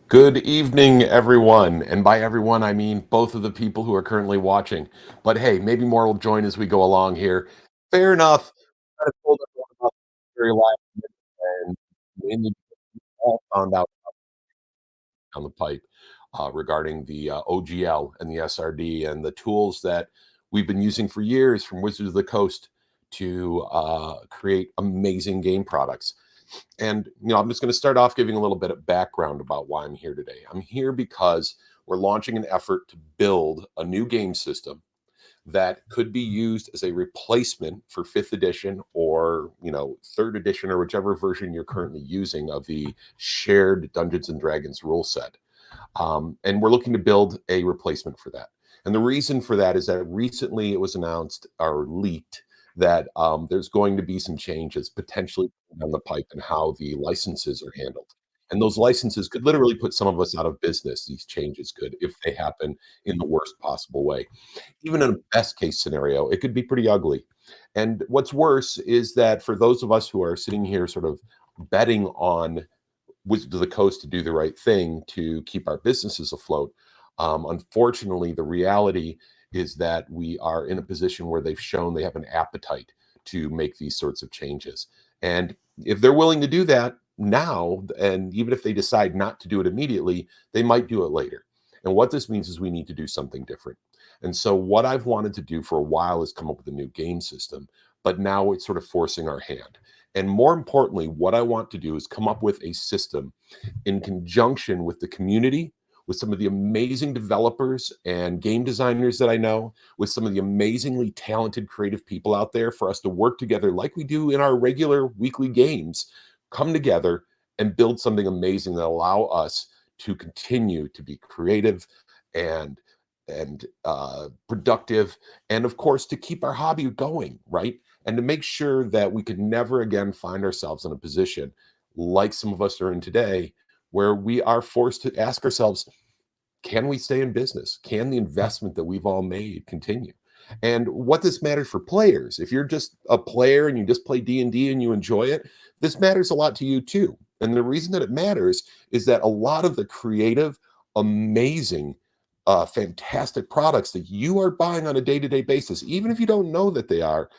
Good evening, everyone. And by everyone, I mean both of the people who are currently watching. But hey, maybe more will join as we go along here. Fair enough. I told everyone about the very last minute, and mainly all found out down the pipe regarding the OGL and the SRD and the tools that we've been using for years from Wizards of the Coast to create amazing game products. And I'm just going to start off giving a little bit of background about why I'm here today. I'm here because we're launching an effort to build a new game system that could be used as a replacement for fifth edition or third edition or whichever version you're currently using of the shared Dungeons and Dragons rule set. And we're looking to build a replacement for that. And the reason for that is that recently it was announced or leaked that there's going to be some changes potentially down the pipe in how the licenses are handled. And those licenses could literally put some of us out of business. These changes could, if they happen in the worst possible way. Even in a best case scenario, it could be pretty ugly. And what's worse is that for those of us who are sitting here sort of betting on Wizards of the Coast to do the right thing to keep our businesses afloat. Unfortunately, the reality is that we are in a position where they've shown they have an appetite to make these sorts of changes. And if they're willing to do that now, and even if they decide not to do it immediately, they might do it later. And what this means is we need to do something different. And so, what I've wanted to do for a while is come up with a new game system, but now it's sort of forcing our hand. And more importantly, what I want to do is come up with a system in conjunction with the community, with some of the amazing developers and game designers that I know, with some of the amazingly talented creative people out there for us to work together like we do in our regular weekly games, come together and build something amazing that allow us to continue to be creative and productive, and of course to keep our hobby going, right? And to make sure that we could never again find ourselves in a position like some of us are in today, where we are forced to ask ourselves, can we stay in business? Can the investment that we've all made continue? And what this matters for players. If you're just a player and you just play D&D and you enjoy it, this matters a lot to you too. And the reason that it matters is that a lot of the creative, amazing, fantastic products that you are buying on a day-to-day basis, even if you don't know that they are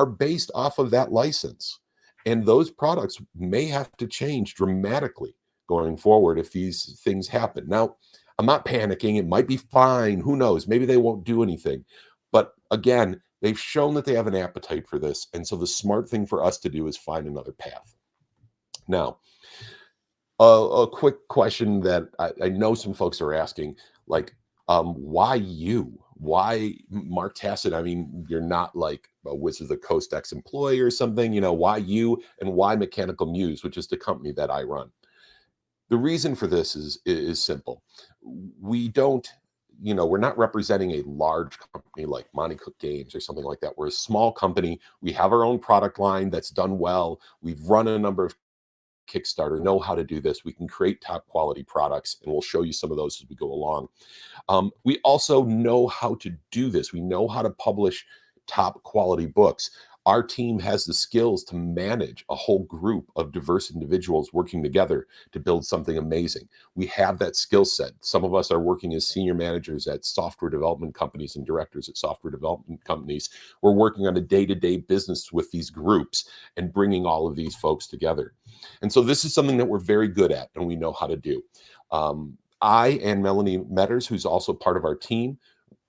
based off of that license. And those products may have to change dramatically going forward if these things happen. Now, I'm not panicking. It might be fine. Who knows? Maybe they won't do anything. But again, they've shown that they have an appetite for this. And so the smart thing for us to do is find another path. Now, a quick question that I know some folks are asking, like, why you? Why Mark Tasset? I mean, you're not like a Wizard of the Coast ex-employee or something. Why you and why Mechanical Muse, which is the company that I run? The reason for this is simple. We don't, we're not representing a large company like Monte Cook Games or something like that. We're a small company. We have our own product line that's done well. We've run a number of Kickstarter, know how to do this. We can create top quality products, and we'll show you some of those as we go along. We also know how to do this. We know how to publish top quality books. Our team has the skills to manage a whole group of diverse individuals working together to build something amazing. We have that skill set. Some of us are working as senior managers at software development companies and directors at software development companies. We're working on a day-to-day business with these groups and bringing all of these folks together. And so this is something that we're very good at and we know how to do. I and Melanie Metters, who's also part of our team,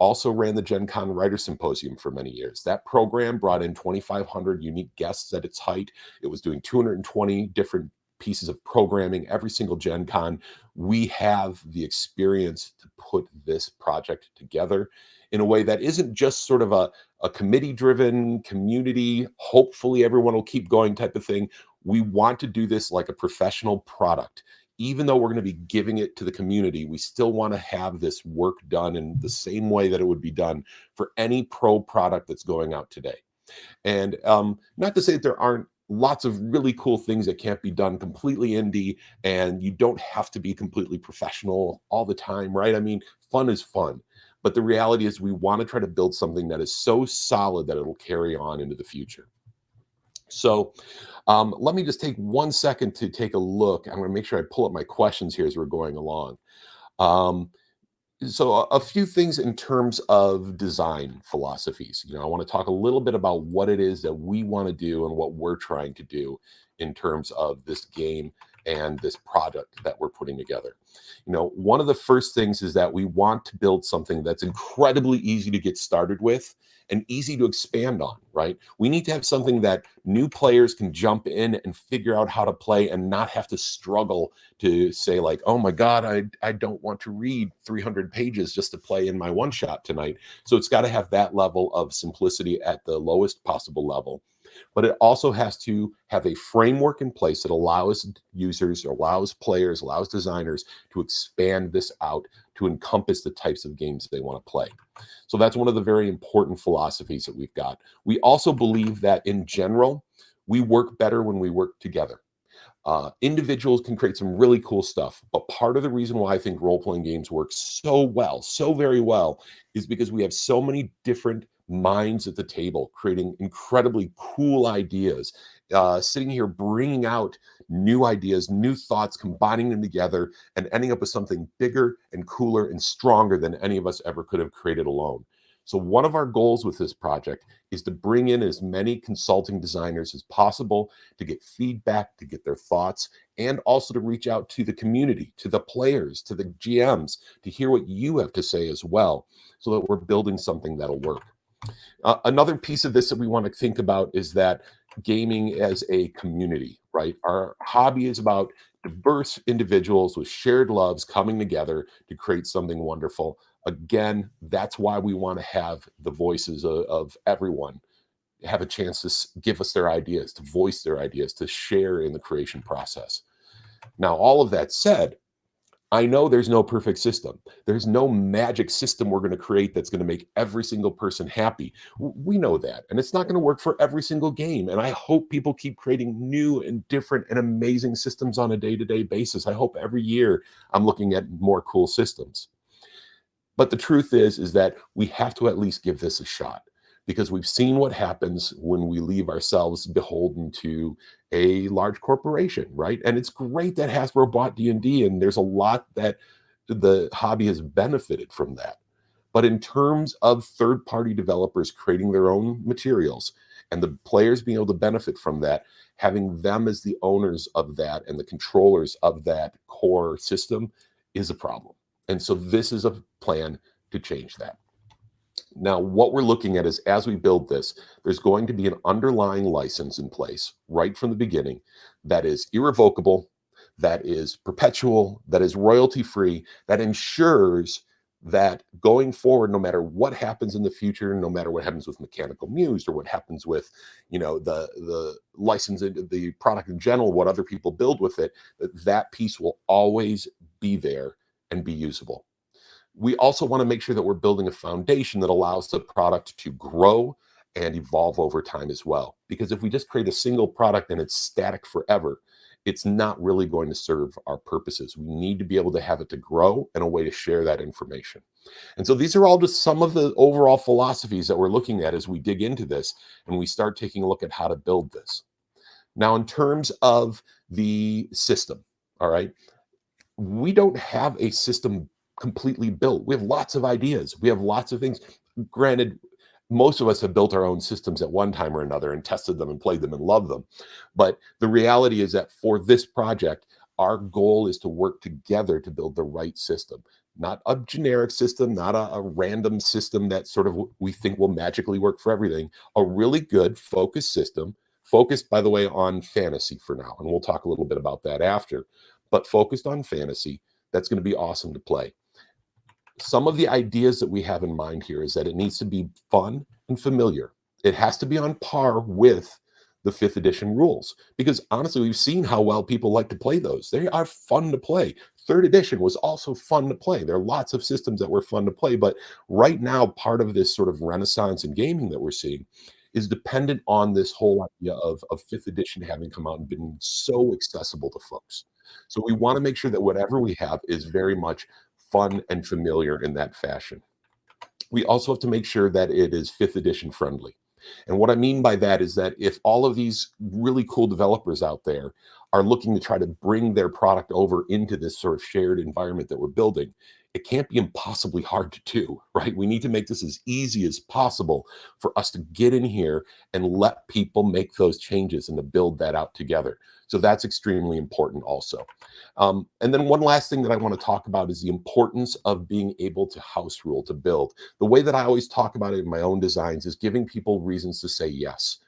also ran the Gen Con Writer Symposium for many years. That program brought in 2,500 unique guests at its height. It was doing 220 different pieces of programming every single Gen Con. We have the experience to put this project together in a way that isn't just sort of a committee-driven community, hopefully everyone will keep going type of thing. We want to do this like a professional product. Even though we're going to be giving it to the community, we still want to have this work done in the same way that it would be done for any pro product that's going out today. And not to say that there aren't lots of really cool things that can't be done completely indie, and you don't have to be completely professional all the time, right? I mean, fun is fun. But the reality is, we want to try to build something that is so solid that it'll carry on into the future. So let me just take 1 second to take a look. I'm going to make sure I pull up my questions here as we're going along. Um, so a few things in terms of design philosophies. I want to talk a little bit about what it is that we want to do and what we're trying to do in terms of this game and this product that we're putting together. One of the first things is that we want to build something that's incredibly easy to get started with and easy to expand on, right? We need to have something that new players can jump in and figure out how to play and not have to struggle to say like, oh my God, I don't want to read 300 pages just to play in my one shot tonight. So it's got to have that level of simplicity at the lowest possible level. But it also has to have a framework in place that allows users, allows players, allows designers to expand this out to encompass the types of games they want to play. So that's one of the very important philosophies that we've got. We also believe that in general, we work better when we work together. Individuals can create some really cool stuff, but part of the reason why I think role playing games work so well, so very well, is because we have so many different minds at the table creating incredibly cool ideas, sitting here bringing out new ideas, new thoughts, combining them together, and ending up with something bigger and cooler and stronger than any of us ever could have created alone. So, one of our goals with this project is to bring in as many consulting designers as possible to get feedback, to get their thoughts, and also to reach out to the community, to the players, to the GMs, to hear what you have to say as well, so that we're building something that'll work. Another piece of this that we want to think about is that gaming as a community, right? Our hobby is about diverse individuals with shared loves coming together to create something wonderful. Again, that's why we want to have the voices of everyone have a chance to give us their ideas, to voice their ideas, to share in the creation process. Now, all of that said, I know there's no perfect system. There's no magic system we're going to create that's going to make every single person happy. We know that. And it's not going to work for every single game. And I hope people keep creating new and different and amazing systems on a day to day basis. I hope every year I'm looking at more cool systems. But the truth is that we have to at least give this a shot because we've seen what happens when we leave ourselves beholden to a large corporation, right? And it's great that Hasbro bought D&D, and there's a lot that the hobby has benefited from that. But in terms of third-party developers creating their own materials and the players being able to benefit from that, having them as the owners of that and the controllers of that core system is a problem. And so this is a plan to change that. Now, what we're looking at is as we build this, there's going to be an underlying license in place right from the beginning that is irrevocable, that is perpetual, that is royalty free, that ensures that going forward, no matter what happens in the future, no matter what happens with Mechanical Muse or what happens with, the license, the product in general, what other people build with it, that piece will always be there and be usable. We also want to make sure that we're building a foundation that allows the product to grow and evolve over time as well. Because if we just create a single product and it's static forever, it's not really going to serve our purposes. We need to be able to have it to grow and a way to share that information. And so these are all just some of the overall philosophies that we're looking at as we dig into this and we start taking a look at how to build this. Now, in terms of the system, all right, we don't have a system completely built. We have lots of ideas. We have lots of things. Granted, most of us have built our own systems at one time or another and tested them and played them and loved them. But the reality is that for this project, our goal is to work together to build the right system, not a generic system, not a random system that sort of we think will magically work for everything. A really good focused system, focused, by the way, on fantasy for now. And we'll talk a little bit about that after, but focused on fantasy. That's going to be awesome to play. Some of the ideas that we have in mind here is that it needs to be fun and familiar. It has to be on par with the fifth edition rules because honestly, we've seen how well people like to play those. They are fun to play. Third edition was also fun to play. There are lots of systems that were fun to play, but right now, part of this sort of renaissance in gaming that we're seeing is dependent on this whole idea of fifth edition having come out and been so accessible to folks. So we want to make sure that whatever we have is very much fun and familiar in that fashion. We also have to make sure that it is fifth edition friendly. And what I mean by that is that if all of these really cool developers out there are looking to try to bring their product over into this sort of shared environment that we're building, it can't be impossibly hard to do, right? We need to make this as easy as possible for us to get in here and let people make those changes and to build that out together. So that's extremely important also. And then one last thing that I want to talk about is the importance of being able to house rule to build. The way that I always talk about it in my own designs is giving people reasons to say yes.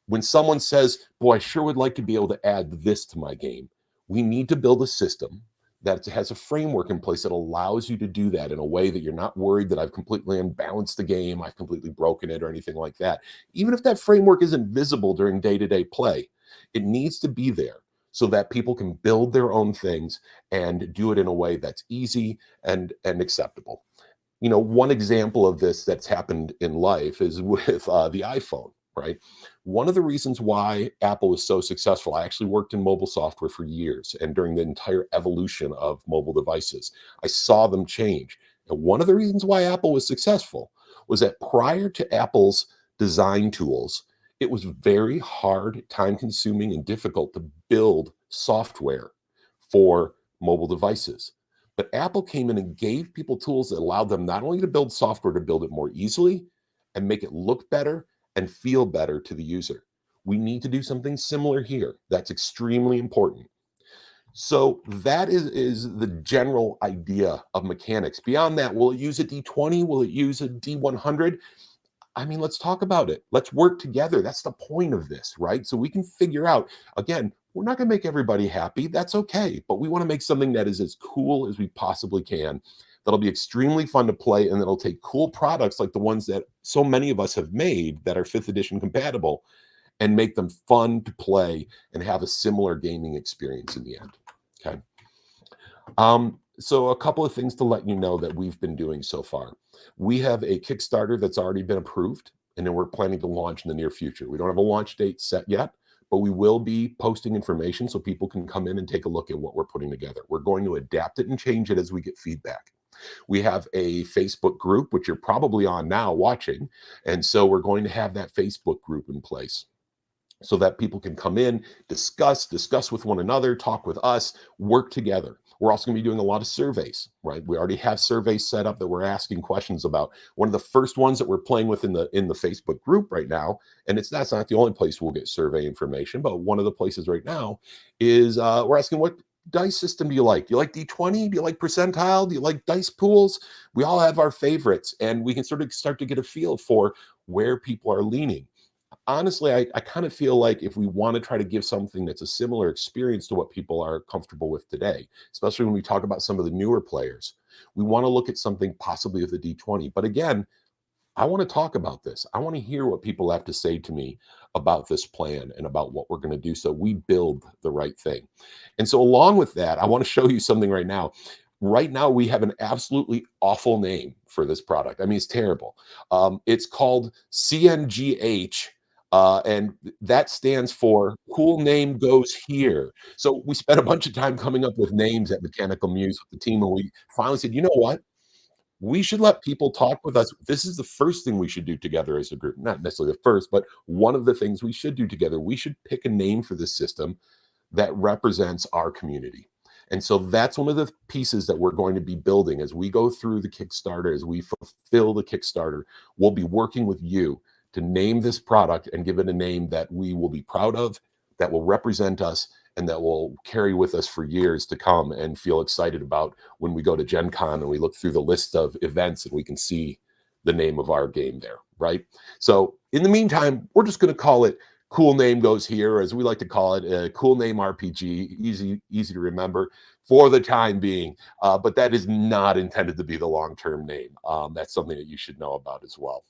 When someone says, boy, I sure would like to be able to add this to my game, we need to build a system that has a framework in place that allows you to do that in a way that you're not worried that I've completely unbalanced the game, I've completely broken it, or anything like that. Even if that framework isn't visible during day-to-day play, it needs to be there so that people can build their own things and do it in a way that's easy and acceptable. One example of this that's happened in life is with the iPhone, right? One of the reasons why Apple was so successful, I actually worked in mobile software for years, and during the entire evolution of mobile devices, I saw them change. And one of the reasons why Apple was successful was that prior to Apple's design tools, it was very hard, time consuming, and difficult to build software for mobile devices. But Apple came in and gave people tools that allowed them not only to build software to build it more easily and make it look better and feel better to the user. We need to do something similar here. That's extremely important. So that is the general idea of mechanics. Beyond that, will it use a D20? Will it use a D100? I mean, let's talk about it. Let's work together. That's the point of this, right? So we can figure out, again, we're not going to make everybody happy. That's okay. But we want to make something that is as cool as we possibly can. That'll be extremely fun to play. And that'll take cool products like the ones that so many of us have made that are fifth edition compatible and make them fun to play and have a similar gaming experience in the end. Okay. So a couple of things to let you know that we've been doing so far. We have a Kickstarter that's already been approved, and then we're planning to launch in the near future. We don't have a launch date set yet, but we will be posting information so people can come in and take a look at what we're putting together. We're going to adapt it and change it as we get feedback. We have a Facebook group, which you're probably on now watching. And so we're going to have that Facebook group in place so that people can come in, discuss with one another, talk with us, work together. We're also going to be doing a lot of surveys, right? We already have surveys set up that we're asking questions about. One of the first ones that we're playing with in the Facebook group right now, and that's not the only place we'll get survey information, but one of the places right now is we're asking, what dice system do you like? Do you like D20? Do you like percentile? Do you like dice pools? We all have our favorites, and we can sort of start to get a feel for where people are leaning. Honestly, I kind of feel like if we want to try to give something that's a similar experience to what people are comfortable with today, especially when we talk about some of the newer players, we want to look at something possibly with a D20. But again, I want to talk about this. I want to hear what people have to say to me about this plan and about what we're going to do so we build the right thing. And so, along with that, I want to show you something right now. Right now, we have an absolutely awful name for this product. I mean, it's terrible. It's called CNGH, and that stands for Cool Name Goes Here. So we spent a bunch of time coming up with names at Mechanical Muse with the team, and we finally said, you know what? We should let people talk with us. This is the first thing we should do together as a group. Not necessarily the first, but one of the things we should do together. We should pick a name for this system that represents our community. And so that's one of the pieces that we're going to be building as we go through the Kickstarter, as we fulfill the Kickstarter. We'll be working with you to name this product and give it a name that we will be proud of, that will represent us, and that will carry with us for years to come and feel excited about when we go to Gen Con and we look through the list of events and we can see the name of our game there, right? So in the meantime, we're just going to call it Cool Name Goes Here, as we like to call it, a Cool Name RPG, easy to remember for the time being. But that is not intended to be the long-term name. That's something that you should know about as well.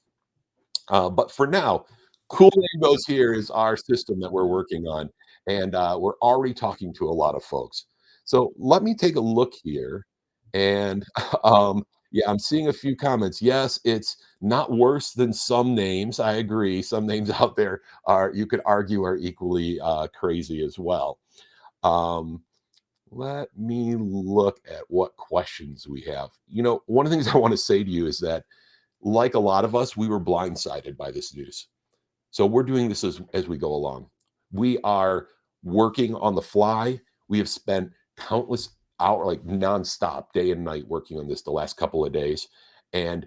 But for now, Cool Name Goes Here is our system that we're working on, and we're already talking to a lot of folks. So let me take a look here, and yeah, I'm seeing a few comments. Yes, it's not worse than some names. I agree. Some names out there are, you could argue, are equally crazy as well. Um, Let me look at what questions we have. One of the things I want to say to you is that, like a lot of us, we were blindsided by this news. So we're doing this as we go along. We are working on the fly. We have spent countless hour, like nonstop, day and night, working on this the last couple of days, and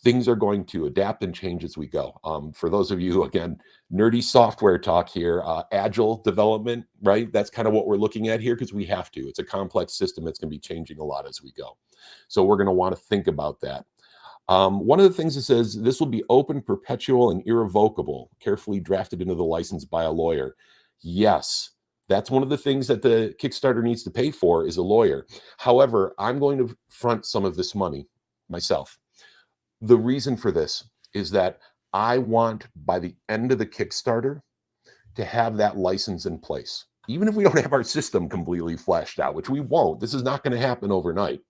things are going to adapt and change as we go. For those of you, again, nerdy software talk here, agile development, right? That's kind of what we're looking at here because we have to. It's a complex system that's going to be changing a lot as we go. So we're going to want to think about that. One of the things it says, this will be open, perpetual, and irrevocable, carefully drafted into the license by a lawyer. Yes, that's one of the things that the Kickstarter needs to pay for is a lawyer. However, I'm going to front some of this money myself. The reason for this is that I want, by the end of the Kickstarter, to have that license in place. Even if we don't have our system completely fleshed out, which we won't, this is not going to happen overnight.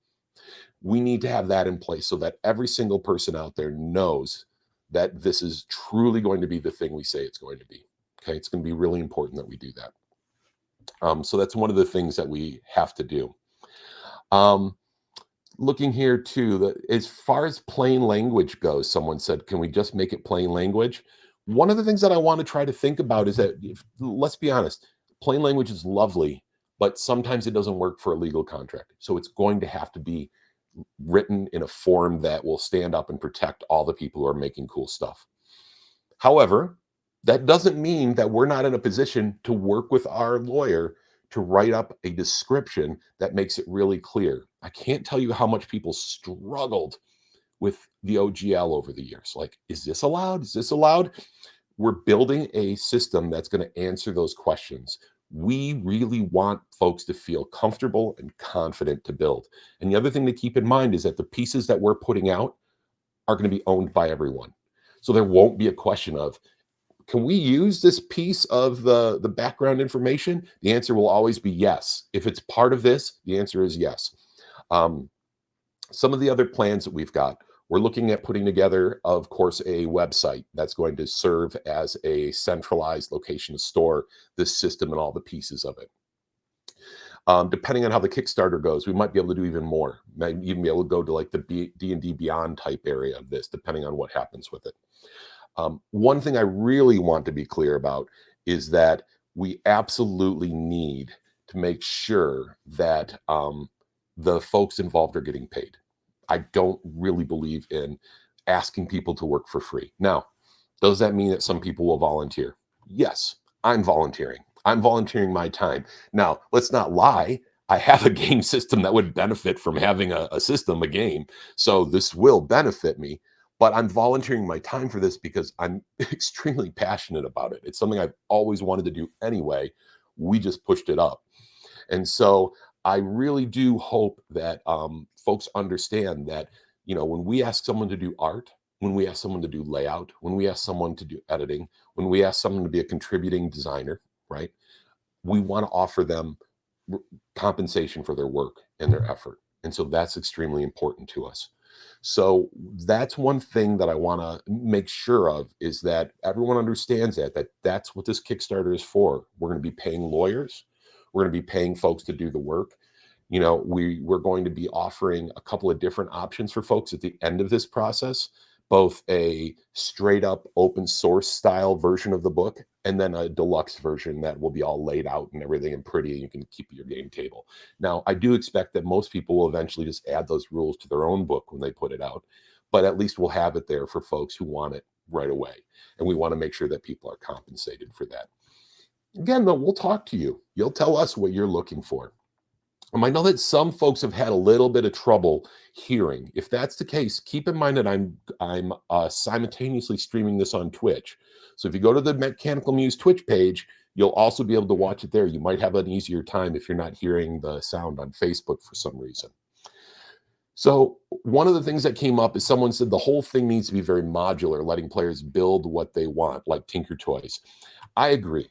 We need to have that in place so that every single person out there knows that this is truly going to be the thing we say it's going to be. Okay, it's going to be really important that we do that. So that's one of the things that we have to do. Looking here too, as far as plain language goes, someone said, can we just make it plain language? One of the things that I want to try to think about is that, let's be honest, plain language is lovely, but sometimes it doesn't work for a legal contract. So it's going to have to be written in a form that will stand up and protect all the people who are making cool stuff. However, that doesn't mean that we're not in a position to work with our lawyer to write up a description that makes it really clear. I can't tell you how much people struggled with the OGL over the years. Like, is this allowed? Is this allowed? We're building a system that's going to answer those questions. We really want folks to feel comfortable and confident to build. And the other thing to keep in mind is that the pieces that we're putting out are going to be owned by everyone. So there won't be a question of, can we use this piece of the background information? The answer will always be yes. If it's part of this, the answer is yes. Some of the other plans that we've got, we're looking at putting together, of course, a website that's going to serve as a centralized location to store this system and all the pieces of it. Depending on how the Kickstarter goes, we might be able to do even more. Might even be able to go to like the D&D Beyond type area of this, depending on what happens with it. One thing I really want to be clear about is that we absolutely need to make sure that the folks involved are getting paid. I don't really believe in asking people to work for free. Now, does that mean that some people will volunteer? Yes, I'm volunteering. I'm volunteering my time. Now, let's not lie. I have a game system that would benefit from having a system, a game. So this will benefit me, but I'm volunteering my time for this because I'm extremely passionate about it. It's something I've always wanted to do anyway. We just pushed it up. And so I really do hope that folks understand that, you know, when we ask someone to do art, when we ask someone to do layout, when we ask someone to do editing, when we ask someone to be a contributing designer, right? We want to offer them compensation for their work and their effort. And so that's extremely important to us. So that's one thing that I want to make sure of is that everyone understands that that's what this Kickstarter is for. We're going to be paying lawyers. We're going to be paying folks to do the work. You know, we're going to be offering a couple of different options for folks at the end of this process, both a straight up open source style version of the book and then a deluxe version that will be all laid out and everything and pretty, and you can keep your game table. Now, I do expect that most people will eventually just add those rules to their own book when they put it out, but at least we'll have it there for folks who want it right away. And we want to make sure that people are compensated for that. Again, though, we'll talk to you. You'll tell us what you're looking for. I know that some folks have had a little bit of trouble hearing. If that's the case, keep in mind that I'm simultaneously streaming this on Twitch. So if you go to the Mechanical Muse Twitch page, you'll also be able to watch it there. You might have an easier time if you're not hearing the sound on Facebook for some reason. So one of the things that came up is someone said the whole thing needs to be very modular, letting players build what they want, like Tinker Toys. I agree.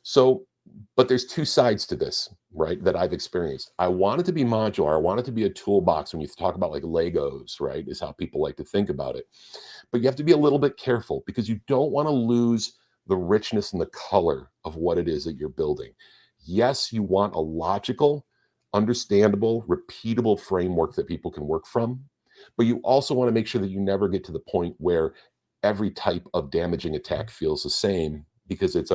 So, but there's two sides to this, right, that I've experienced. I want it to be modular. I want it to be a toolbox. When you talk about like Legos, right, is how people like to think about it. But you have to be a little bit careful because you don't want to lose the richness and the color of what it is that you're building. Yes, you want a logical, understandable, repeatable framework that people can work from, but you also want to make sure that you never get to the point where every type of damaging attack feels the same because it's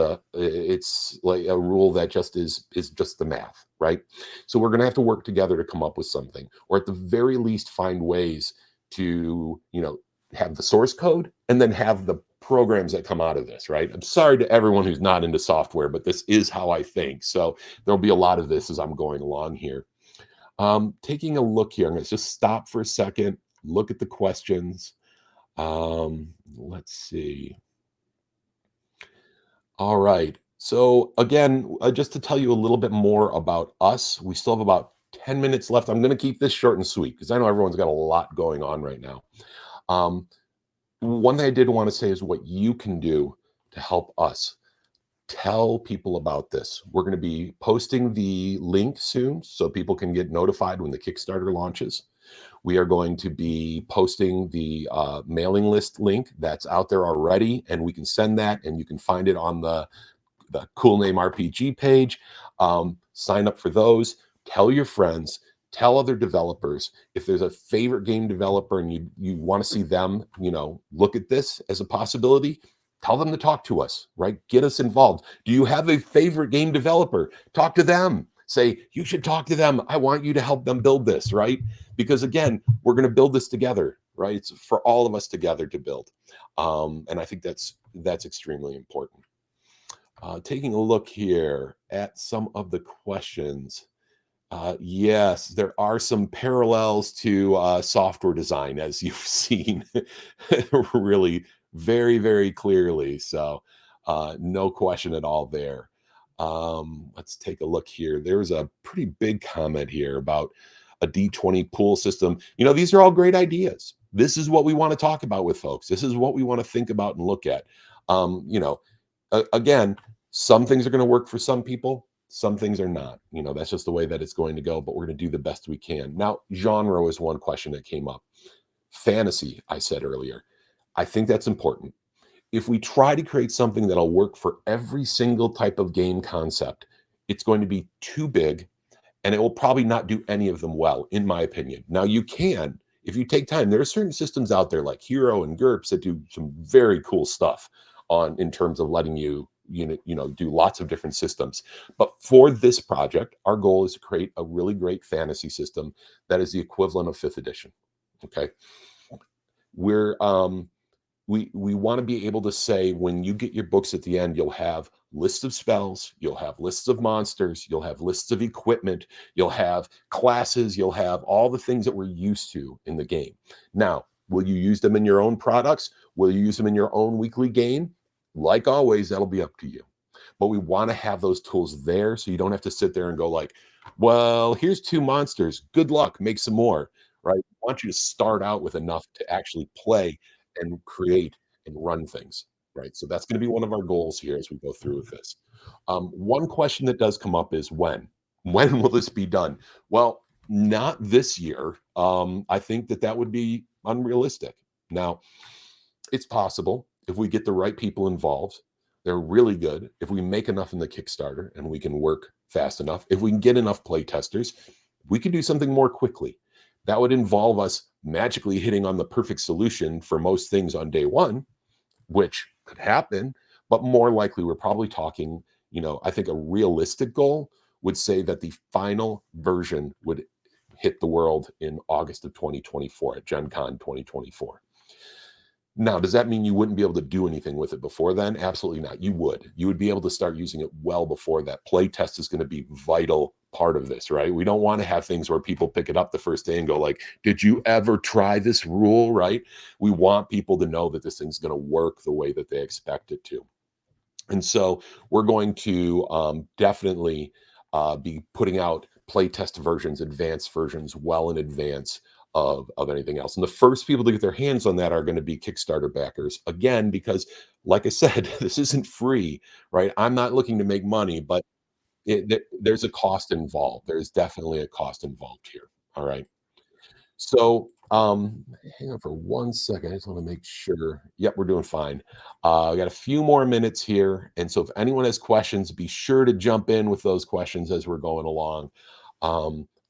like a rule that just is just the math, right? So we're going to have to work together to come up with something, or at the very least find ways to, have the source code and then have the programs that come out of this, right? I'm sorry to everyone who's not into software, but this is how I think. So there'll be a lot of this as I'm going along here. Taking a look here, I'm going to just stop for a second, look at the questions. Let's see. All right. So again, just to tell you a little bit more about us, we still have about 10 minutes left. I'm going to keep this short and sweet because I know everyone's got a lot going on right now. Um, One thing I did want to say is what you can do to help us. Tell people about this. We're going to be posting the link soon so people can get notified when the Kickstarter launches. We are going to be posting the mailing list link that's out there already, and we can send that, and you can find it on the Cool Name RPG page. Sign up for those. Tell your friends. Tell other developers. If there's a favorite game developer and you want to see them, look at this as a possibility, tell them to talk to us, right? Get us involved. Do you have a favorite game developer? Talk to them. Say, you should talk to them. I want you to help them build this, right? Because again, we're going to build this together, right? It's for all of us together to build. And I think that's extremely important. Taking a look here at some of the questions. Yes, there are some parallels to software design, as you've seen really very, very clearly. So, no question at all there. Let's take a look here. There's a pretty big comment here about a D20 pool system. These are all great ideas. This is what we want to talk about with folks. This is what we want to think about and look at. Again, some things are going to work for some people, some things are not. That's just the way that it's going to go, but we're going to do the best we can. Now, genre is one question that came up. Fantasy, I said earlier. I think that's important. If we try to create something that'll work for every single type of game concept, it's going to be too big and it will probably not do any of them well, in my opinion. Now, you can, if you take time, there are certain systems out there like Hero and GURPS that do some very cool stuff in terms of letting you do lots of different systems. But for this project, our goal is to create a really great fantasy system that is the equivalent of 5th edition. Okay. We're we want to be able to say when you get your books at the end, you'll have lists of spells, you'll have lists of monsters, you'll have lists of equipment, you'll have classes, you'll have all the things that we're used to in the game. Now, will you use them in your own products? Will you use them in your own weekly game? Like always, that'll be up to you. But we want to have those tools there so you don't have to sit there and go like, well, here's 2 monsters. Good luck, make some more, right? I want you to start out with enough to actually play and create and run things, right? So that's going to be one of our goals here as we go through with this. One question that does come up is when? When will this be done? Well, not this year. I think that would be unrealistic. Now, it's possible if we get the right people involved. They're really good. If we make enough in the Kickstarter and we can work fast enough, if we can get enough play testers, we can do something more quickly. That would involve us magically hitting on the perfect solution for most things on day one, which could happen, but more likely we're probably talking, I think a realistic goal would say that the final version would hit the world in August of 2024 at Gen Con 2024. Now, does that mean you wouldn't be able to do anything with it before then? Absolutely not. You would. You would be able to start using it well before that. Play test is going to be vital part of this, right? We don't want to have things where people pick it up the first day and go like, "Did you ever try this rule?" Right? We want people to know that this thing's going to work the way that they expect it to. And so we're going to definitely be putting out playtest versions, advanced versions, well in advance of anything else. And the first people to get their hands on that are going to be Kickstarter backers. Again, because like I said, this isn't free, right? I'm not looking to make money, but there's a cost involved. There's definitely a cost involved here. All right. So, hang on for 1 second. I just want to make sure. Yep, we're doing fine. I got a few more minutes here, and so if anyone has questions, be sure to jump in with those questions as we're going along.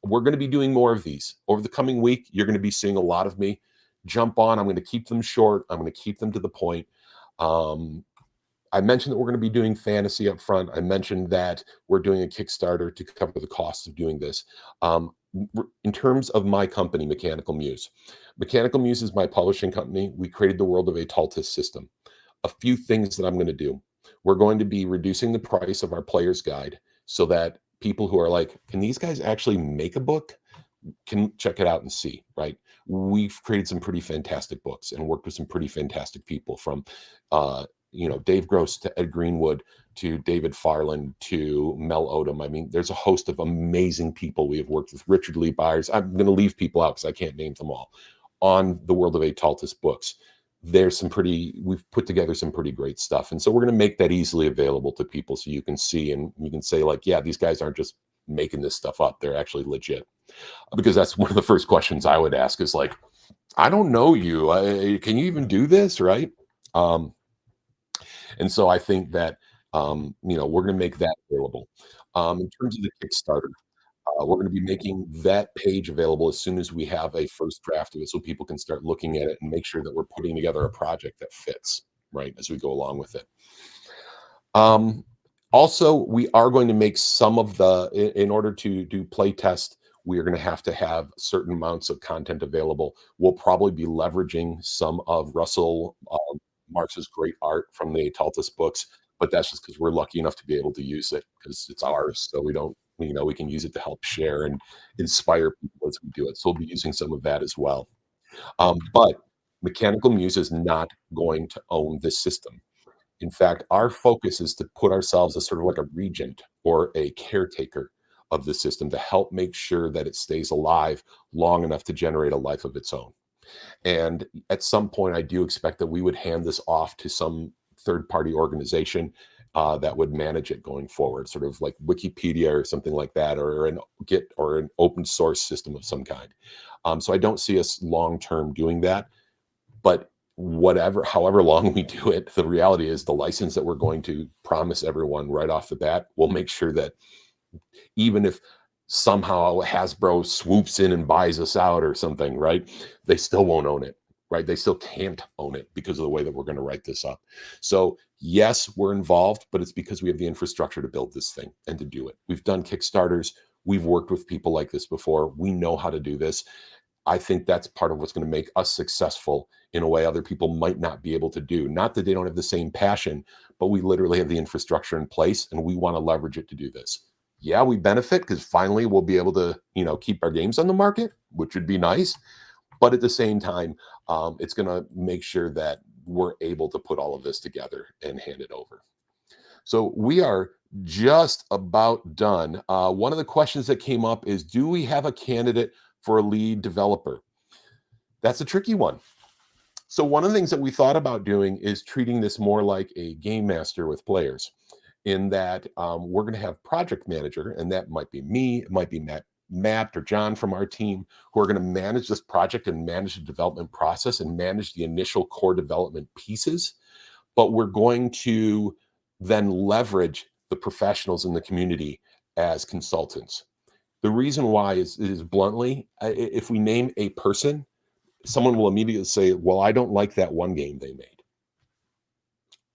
We're going to be doing more of these over the coming week. You're going to be seeing a lot of me jump on. I'm going to keep them short. I'm going to keep them to the point. Um, I mentioned that we're going to be doing fantasy up front. I mentioned that we're doing a Kickstarter to cover the cost of doing this. In terms of my company, Mechanical Muse is my publishing company. We created the World of Ataltis system. A few things that I'm going to do. We're going to be reducing the price of our player's guide so that people who are like, can these guys actually make a book? Can check it out and see, right? We've created some pretty fantastic books and worked with some pretty fantastic people from uh, Dave Gross to Ed Greenwood to David Farland to Mel Odom. I mean, there's a host of amazing people we have worked with. Richard Lee Byers. I'm going to leave people out because I can't name them all on the World of Ataltis books. We've put together some pretty great stuff. And so we're going to make that easily available to people so you can see and you can say, like, yeah, these guys aren't just making this stuff up. They're actually legit. Because that's one of the first questions I would ask is like, I don't know you. Can you even do this? Right. Um, and so I think that, we're going to make that available. In terms of the Kickstarter, we're going to be making that page available as soon as we have a first draft of it so people can start looking at it and make sure that we're putting together a project that fits, right, as we go along with it. Um, Also, we are going to make some of in order to do play test, we are going to have certain amounts of content available. We'll probably be leveraging some of Russell Marx's great art from the Ataltis books, but that's just because we're lucky enough to be able to use it because it's ours. So we don't, we can use it to help share and inspire people as we do it. So we'll be using some of that as well. But Mechanical Muse is not going to own this system. In fact, our focus is to put ourselves as sort of like a regent or a caretaker of the system to help make sure that it stays alive long enough to generate a life of its own. And at some point, I do expect that we would hand this off to some third party organization that would manage it going forward, sort of like Wikipedia or something like that, or an Git or an open source system of some kind. So I don't see us long term doing that. But however long we do it, the reality is the license that we're going to promise everyone right off the bat, we'll make sure that even if somehow Hasbro swoops in and buys us out or something, right? They still won't own it, right? They still can't own it because of the way that we're going to write this up. So, yes, we're involved, but it's because we have the infrastructure to build this thing and to do it. We've done Kickstarters. We've worked with people like this before. We know how to do this. I think that's part of what's going to make us successful in a way other people might not be able to do. Not that they don't have the same passion, but we literally have the infrastructure in place and we want to leverage it to do this. Yeah, we benefit because finally we'll be able to, keep our games on the market, which would be nice. But at the same time, it's going to make sure that we're able to put all of this together and hand it over. So we are just about done. One of the questions that came up is, do we have a candidate for a lead developer? That's a tricky one. So one of the things that we thought about doing is treating this more like a game master with players, in that we're going to have project manager, and that might be me, it might be Matt or John from our team, who are going to manage this project and manage the development process and manage the initial core development pieces. But we're going to then leverage the professionals in the community as consultants. The reason why is bluntly, if we name a person, someone will immediately say, well, I don't like that one game they made.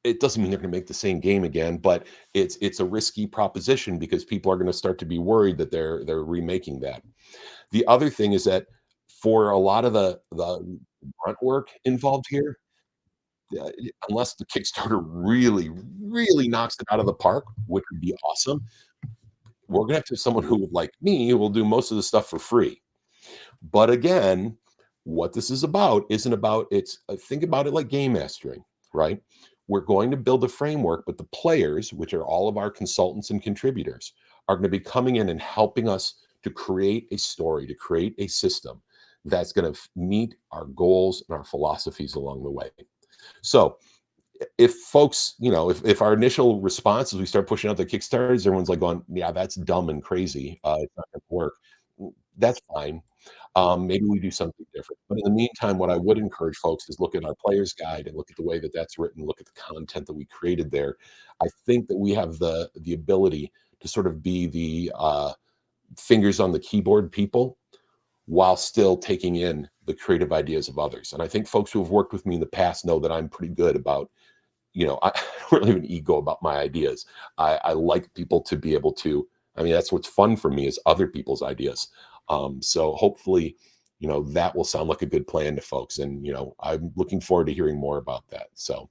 It doesn't mean they're going to make the same game again, but it's a risky proposition because people are going to start to be worried that they're remaking that. The other thing is that for a lot of the grunt work involved here, uh, unless the Kickstarter really, really knocks it out of the park, which would be awesome, we're going to have someone who, like me, will do most of the stuff for free. But again, what this is about isn't about it's think about it like game mastering, right? We're going to build a framework, but the players, which are all of our consultants and contributors, are going to be coming in and helping us to create a story, to create a system that's going to meet our goals and our philosophies along the way. So if folks, if our initial response is we start pushing out the Kickstarters, everyone's like going, yeah, that's dumb and crazy. It's not going to work. That's fine. Maybe we do something different. But in the meantime, what I would encourage folks is look at our player's guide and look at the way that that's written, look at the content that we created there. I think that we have the ability to sort of be the fingers on the keyboard people while still taking in the creative ideas of others. And I think folks who have worked with me in the past know that I'm pretty good about, I don't really have an ego about my ideas. I like people to be able to, I mean, that's what's fun for me is other people's ideas. So hopefully, that will sound like a good plan to folks. And, I'm looking forward to hearing more about that. So,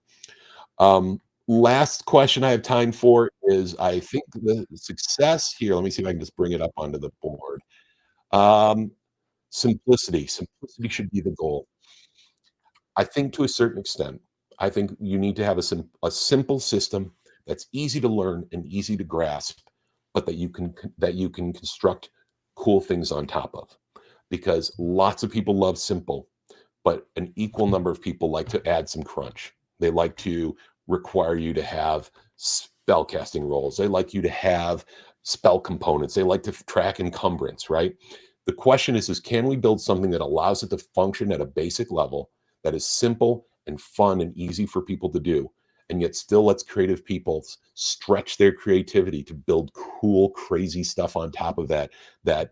um, last question I have time for is I think the success here, let me see if I can just bring it up onto the board. Um, simplicity. Simplicity should be the goal. I think to a certain extent, I think you need to have a simple system that's easy to learn and easy to grasp, but that you can construct cool things on top of. Because lots of people love simple, but an equal number of people like to add some crunch. They like to require you to have spell casting rolls. They like you to have spell components. They like to track encumbrance, right? The question is can we build something that allows it to function at a basic level that is simple and fun and easy for people to do, and yet still lets creative people stretch their creativity to build cool, crazy stuff on top of that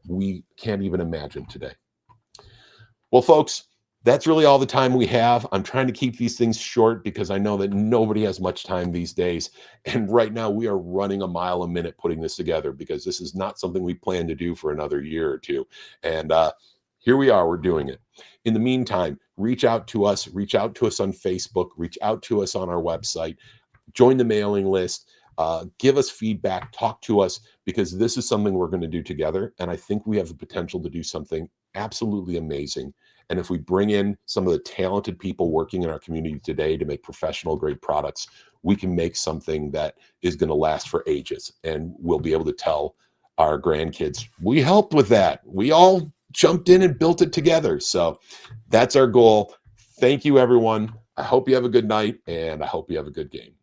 we can't even imagine today. Well, folks, that's really all the time we have. I'm trying to keep these things short because I know that nobody has much time these days. And right now, we are running a mile a minute putting this together because this is not something we plan to do for another year or two. And here we are, we're doing it. In the meantime, reach out to us on Facebook, reach out to us on our website, join the mailing list, give us feedback, talk to us, because this is something we're going to do together. And I think we have the potential to do something absolutely amazing. And if we bring in some of the talented people working in our community today to make professional grade products, we can make something that is going to last for ages. And we'll be able to tell our grandkids, we helped with that. We all jumped in and built it together. So that's our goal. Thank you, everyone. I hope you have a good night and I hope you have a good game.